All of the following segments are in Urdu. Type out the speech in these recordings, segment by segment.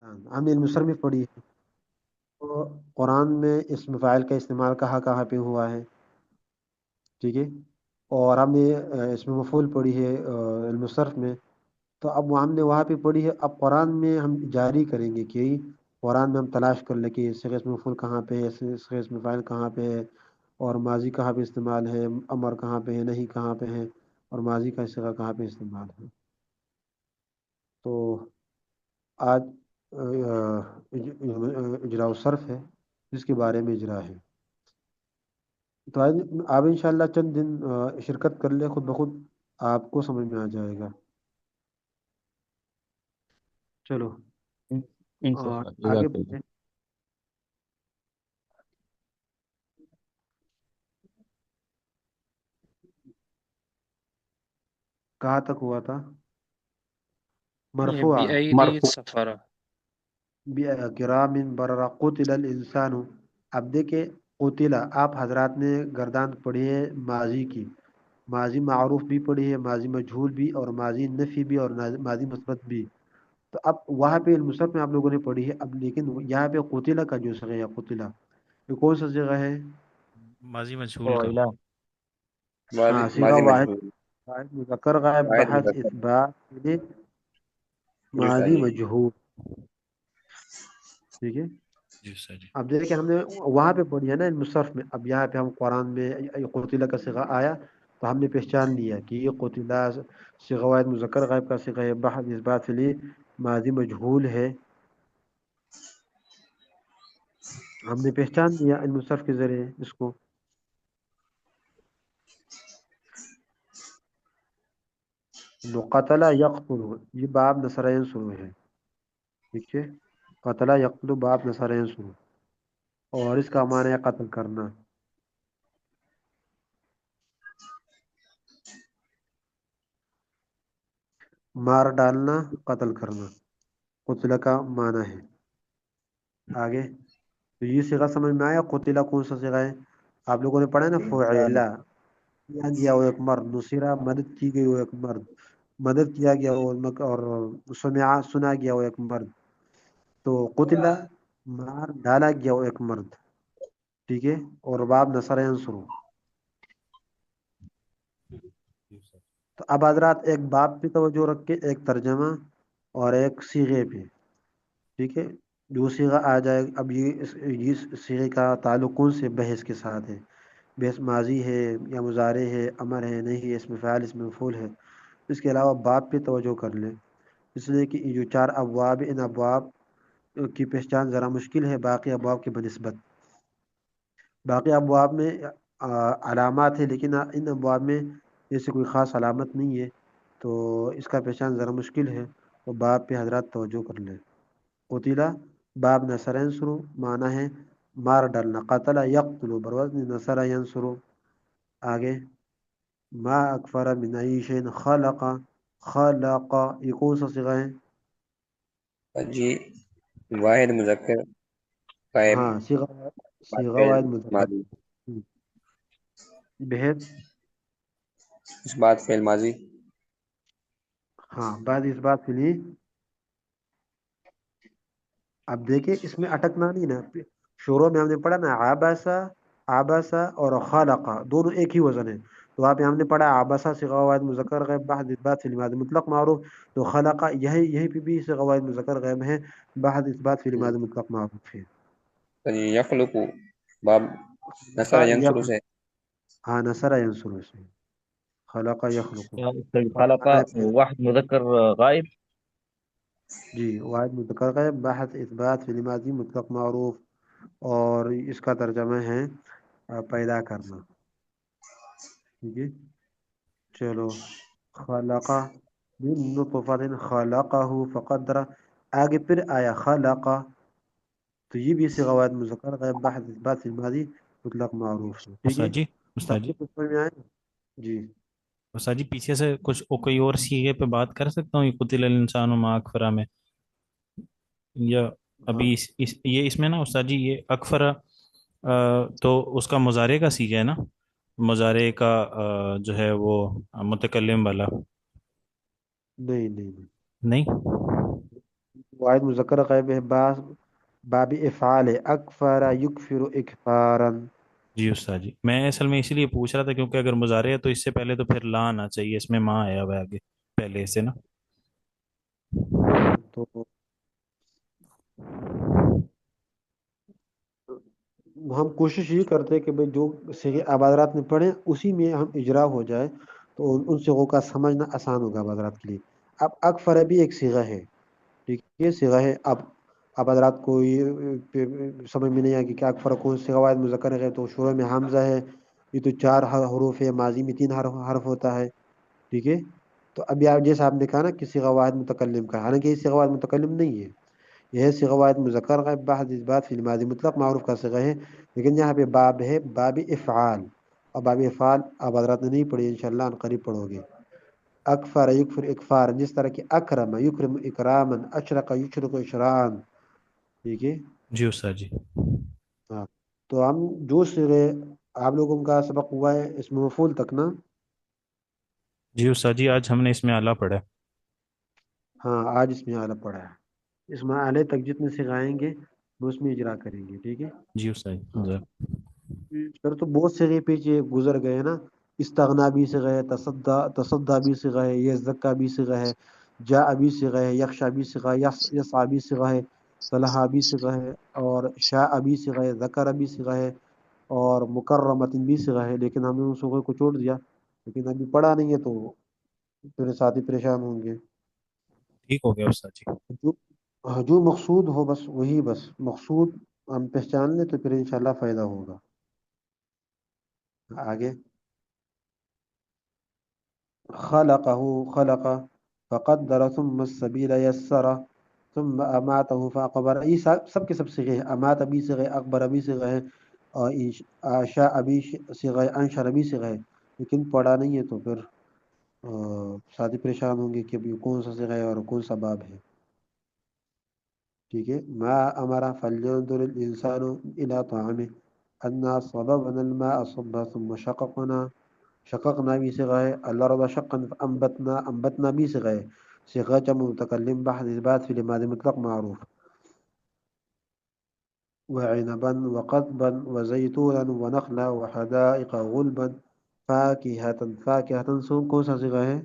ہم نے علم میں پڑھی ہے، تو قرآن میں اسم فاعل کا استعمال کہاں کہاں پہ ہوا ہے، ٹھیک ہے، اور ہم نے اسم مفعول پڑھی ہے علم الصرف میں، تو اب وہ ہم نے وہاں پہ پڑھی ہے، اب قرآن میں ہم جاری کریں گے کہ قرآن میں ہم تلاش کر لیں کہ صيغہ اسم مفعول کہاں پہ ہے، صيغہ اسم فاعل کہاں پہ ہے، اور ماضی کہاں پہ استعمال ہے، امر کہاں پہ ہے، نہیں کہاں پہ ہے، اور ماضی کا صيغہ کہاں پہ استعمال ہے۔ تو آج اجراء الصرف ہے، جس کے بارے میں اجرا ہے، تو آج آپ انشاءاللہ چند دن شرکت کر لیں، خود بخود آپ کو سمجھ میں آ جائے گا۔ چلو اور انشاءاللہ آگے جزاک اللہ۔ بڑھیں۔ کہاں تک ہوا تھا؟ یہ مرفوعہ بأيدي مرفوع سفرة۔ کرام بررا قتل الانسان۔ اب دیکھیں قتل آپ حضرات نے گردان پڑھی ہے ماضی کی، ماضی معروف بھی پڑھی ہے، ماضی مجہول بھی، اور ماضی نفی بھی، اور ماضی مثبت بھی۔ تو اب وہاں پہ المصرف میں آپ لوگوں نے پڑھی ہے، اب لیکن یہاں پہ قتل کا جو صیغہ ہے قتل، یہ کون سا صیغہ ہے؟ ماضی مجہول کا۔ فعلا ہاں صیغہ ماضی واحد، مجهول، واحد مذکر غائب واحد بحث مذکر، اثبات یعنی جی ماضی صحیح، مجہول، ٹھیک ہے۔ جی سر جی۔ اب دیکھیں ہم نے وہاں پہ پڑھی ہے نا مصرف میں، اب یہاں پہ ہم قرآن میں قتلہ کا صیغہ آیا، تو ہم نے پہچان لیا کہ یہ قتلہ صیغہ واحد مذکر غائب کا صیغہ ہے، بحث اس بات کے لیے ماضی مجہول ہے، ہم نے پہچان لیا المصرف کے ذریعے اس کو۔ نو قتل یقتل، یہ باب نصرین شروع ہے، ٹھیک ہے، قتل یقتل باب نصرین شروع، اور اس کا معنی ہے قتل کرنا۔ مار ڈالنا، قتل کرنا، قتل کا معنی ہے۔ آگے تو یہ صیغہ سمجھ میں آیا، قتلہ کون سا صیغہ ہے؟ آپ لوگوں نے پڑھا ہے نا فعلا، کیا گیا وہ ایک مرد، نصیرہ مدد کی گئی وہ ایک مرد، مدد کیا گیا وہ اور سنا گیا وہ ایک مرد، تو قتلہ مار ڈالا گیا وہ ایک مرد، ٹھیک ہے، اور باب نصر ینصرو۔ تو اب حضرات ایک باب پہ توجہ رکھ کے ایک ترجمہ اور ایک صیغے پہ، ٹھیک ہے، جو صیغہ آ جائے، اب یہ صیغے کا تعلق کون سے بحث کے ساتھ ہے، بحث ماضی ہے یا مضارع ہے، امر ہے، نہیں ہے، اسم فاعل اسم مفعول ہے، اس کے علاوہ باب پہ توجہ کر لیں، اس لیے کہ یہ جو چار ابواب، ان ابواب کی پہچان ذرا مشکل ہے باقی ابواب کے بنسبت۔ باقی ابواب میں علامات ہے، لیکن ان ابواب میں جیسے کوئی خاص علامت نہیں ہے، تو اس کا پہچان ذرا مشکل ہے، تو باب پہ حضرات توجہ کر لیں۔ قتیلا باب نصر ینصرو، معنی ہے مار ڈالنا، قتل یقتل بروزن نصر ینصرو۔ آگے ما اکفر من ای شیء خلق، خلق یہ کون سا صیغہ ہے؟ جی واحد مذکر غائب، ہاں صیغہ، بعد صیغہ فعل واحد مذکر، ماضی، بہت، اس بعد فعل ماضی، ہاں بعد اس بات کے لیے۔ اب دیکھیں اس میں اٹکنا نہیں نا، شروع میں ہم نے پڑھا نا عبسا، عبسا اور خلقا دونوں ایک ہی وزن ہے، تو وہاں پہ ہم نے پڑھا عبسا صیغہ واحد مذکر غائب بعد اثبات فی الماضی مطلق معروف، تو خلقا یہی پہ بھی صیغہ واحد مذکر غائب ہے بعد اثبات فی الماضی مطلق معروف ہے۔ جی یخلق باب نصر خلق ینصر سے، ہاں نصر ینصر سے، خلق یخلق، خلق واحد مذکر غائب۔ جی واحد مذکر غائب بحث اثبات فی الماضی مطلق معروف، اور اس کا ترجمہ ہے پیدا کرنا، ٹھیک ہے۔ چلو خلقہ من نطفۃ خلقہ فقدر، آگے پھر آیا خلقہ، تو یہ بھی صیغہ واحد مذکر غائب بحث اثبات فی الماضی مطلق معروف ہے، ٹھیک ہے، استاد جی، استاد سب جی، کو سمجھ میں آیا؟ جی استاد جی پیچھے سے کچھ کوئی اور صیغے پہ بات کر سکتا ہوں، یہ قتل الانسان ما اکفرا میں، یا ہاں ابھی یہ اس میں نا استاد جی یہ اکفرا تو اس کا مضارع کا صیغہ ہے نا، مضارع کا جو ہے وہ متکلم والا، نہیں نہیں نہیں، نہیں؟ واحد مذکر غائب ہے، باب افعال ہے، اکفر یکفر اکفارن. جی استاد جی، میں اصل میں اسی لیے پوچھ رہا تھا کیونکہ اگر مضارع ہے تو اس سے پہلے تو پھر لا آنا چاہیے، اس میں ماں آیا ہوا ہے آگے پہلے سے نا. تو ہم کوشش یہ کرتے ہیں کہ بھئی جو صیغے اب حضرات نے پڑھے اسی میں ہم اجرا ہو جائے تو ان صیغوں کا سمجھنا آسان ہوگا اب حضرات کے لیے. اب اکفر بھی ایک صیغہ ہے، ٹھیک ہے، یہ صیغہ ہے. اب حضرات کو یہ سمجھ میں نہیں آئے گی کہ اکفر کون صیغہ واحد مذکر ہے، تو شروع میں حمزہ ہے، یہ تو 4 حروف ہے، ماضی میں 3 حرف ہوتا ہے، ٹھیک ہے. تو ابھی آپ جیسا آپ نے کہا نا کہ صیغہ واحد متکلم کا، حالانکہ یہ صیغہ واحد متکلم نہیں ہے، یہ صیغہ واحد مذکر غائب بعد اس بات فی الماضی مطلق معروف کا صیغہ ہے. لیکن یہاں پہ باب ہے، باب افعال، اور باب افعال آپ حضرات نے نہیں پڑھی، انشاءاللہ ان قریب پڑھو گے. اکفر یکفر اکفار، جس طرح کہ اکرم یکرم اکرامن، اشرق یشرق اشران، ٹھیک ہے. جی استاد جی. ہاں، تو ہم جو صیغے آپ لوگوں کا سبق ہوا ہے اس میں مفعول تک نا. جی استاد جی، آج ہم نے اس میں اعلیٰ پڑھا ہے. ہاں آج اس میں اعلیٰ پڑھا ہے، اس میں اعلیٰ تک جتنے سکھائیں گے وہ اس میں اجرا کریں گے، ٹھیک ہے. جی استاد ہاں جی. پھر تو بہت سے پیچھے گزر گئے نا. استغنا بھی صیغہ ہے، تصدا بھی صیغہ ہے، یزکا بھی صیغہ ہے، جاء بھی صیغہ ہے، یخشا بھی صیغہ ہے، یسعى بھی صیغہ ہے، صلح بھی صیغہ ہے، اور شاء بھی صیغہ ہے، ذکر بھی صیغہ ہے، اور مکرمۃ بھی صیغہ ہے. لیکن ہم نے ان صیغوں کو چھوڑ دیا، لیکن ابھی پڑھا نہیں ہے تو پھر ساتھی پریشان ہوں گے. ٹھیک ہو گیا استاد جی. جو مقصود ہو بس وہی، بس مقصود ہم پہچان لیں تو پھر انشاءاللہ فائدہ ہوگا. آگے خلقه خلق فقدر ثم السبيل يسر ثم اماته فاقبر. یہ سب کے سب صیغے ہیں. امات بھی صیغہ ہے، اکبر بھی صیغہ ہے، اور شاء بھی صیغہ ہے، انشر بھی صیغہ ہے. لیکن پڑھا نہیں ہے تو پھر ساتھی پریشان ہوں گے کہ ابھی کون سا صیغہ ہے اور کون سا باب ہے، ٹھیک ہے. ما امر فلينظر الانسان الى طعامه انا صببنا الماء صبا ثم شققنا بھی صیغہ ہے. الارض شقا انبتنا بھی صیغہ ہے. صیغہ جمع متکلم بحث اثبات فی الماضی مطلق معروف. وعنبا وقضبا وزیتونا ونخلا وحدائق غلبا فاکہتا سو کون سا صیغہ ہے؟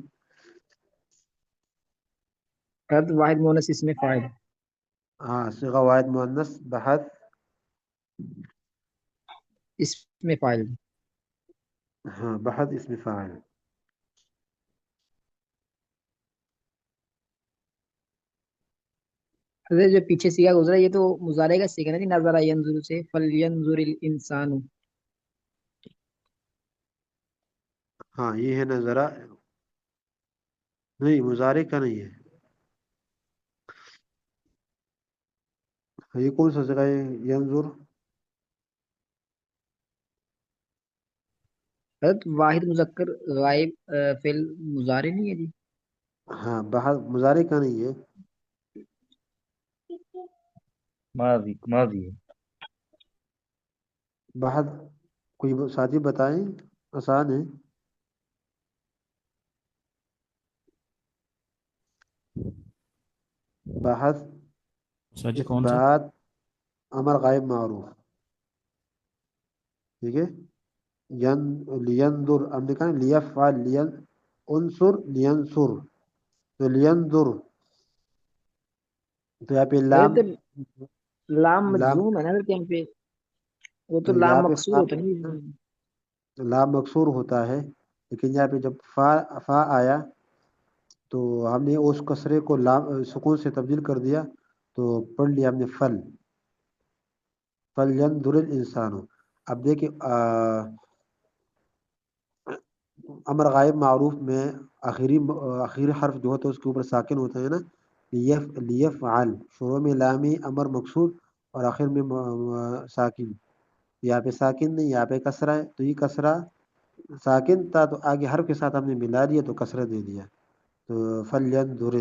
حضرت واحد مونس اس میں فاعل. ہاں صیغہ واحد مؤنث بحث اس میں فاعل. ہاں بحث اسم فاعل. حضرت جو پیچھے سیگا گزرا یہ تو مضارع کا سیگا نہیں، نظر ینظر سے فلینظر الانسان. ہاں یہ ہے نا ذرا، نہیں مضارع کا نہیں ہے. یہ کون سا صیغہ ہے ینظر؟ حضرت واحد مذکر غائب فعل مضارع نہیں ہے جی. ہاں بحث مضارع کا نہیں ہے. ماضی ماضی ہے. بحث کوئی ساتھی بتائیں، آسان ہے. بحث استاد جی کون سا؟ اثبات امر غائب معروف، ٹھیک ہے. لینظر ہم نے کہا لیفعل انصر لینصر، تو لینظر تو یہاں پہ لام، حضرت لام لام مجزوم ہے نا حضرت یہاں پہ، وہ تو تو لام یہاں پہ مقصور ہوتا نہیں. لام مکسور ہوتا ہے، لیکن یہاں پہ جب فا آیا تو ہم نے اس کسرے کو لام سکون سے تبدیل کر دیا تو پڑھ لیا ہم نے فلینظر الانسان. اب دیکھیں امر غائب معروف میں آخری حرف جو ہوتا ہے اس کے اوپر ساکن ہوتا ہے نا. لیفعل شروع میں لامی امر مقصود اور آخر میں ساکن. یہاں پہ ساکن نہیں، یہاں پہ کسرہ ہے، تو یہ کسرہ ساکن تھا تو آگے حرف کے ساتھ ہم نے ملا دیا تو کسرہ دے دیا. تو فلینظر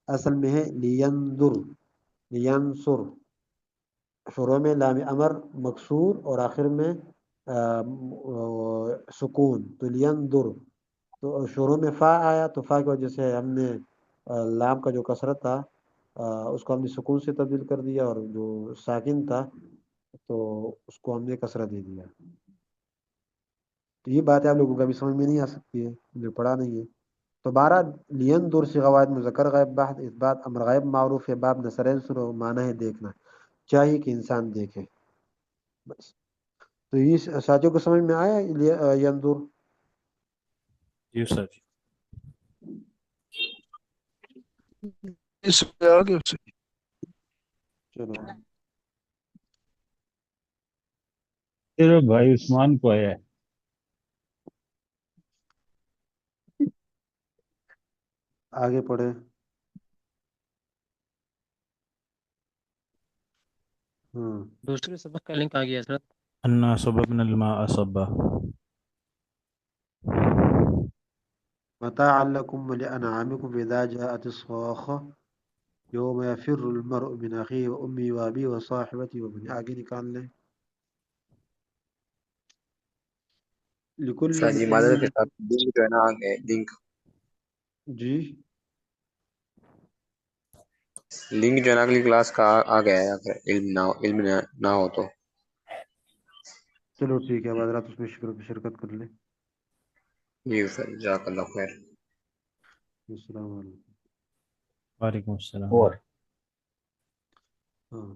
اصل میں ہے لینظر لینصر، شروع میں لام امر مکسور اور آخر میں سکون، تو لینظر. تو شروع میں فا آیا تو فا کی وجہ سے ہم نے لام کا جو کسرت تھا اس کو ہم نے سکون سے تبدیل کر دیا، اور جو ساکن تھا تو اس کو ہم نے کسرہ دے دیا. تو یہ بات آپ لوگوں کو ابھی سمجھ میں نہیں آ سکتی ہے، جو پڑھا نہیں ہے. تو بارہ لین دور سے غوائد مذکر غائب بحث اس بات امر غائب معروف ہے، باب نصرین سنو معنی ہے دیکھنا، چاہیے کہ انسان دیکھے. بس تو یہ ساتھیوں کو سمجھ میں آیا یندور؟ جی استاد جی. اس سے آگے سے چلو صرف بھائی عثمان کو آیا ہے. آگے پڑھے. دوسرے سبق کا لنک آ گیا سر. انا صببنا الماء صبا. متاعا لکم ولانعامکم اذا جاءت الصاخة یوم یفر المرء من اخیه و امی و ابی و صاحبتی و بنی. آگے نکال لیں. لکل استاد جی معذرت کے ساتھ لنک جو ہے نا آگے لنک جو ہے نا اگلی کلاس کا آ گیا ہے، اگر علم نہ ہو تو. چلو ٹھیک ہے، اب حضرات اس میں شرکت کر لیں. جی سر، جزاک اللہ خیر. السلام علیکم. وعلیکم السلام. اور ہاں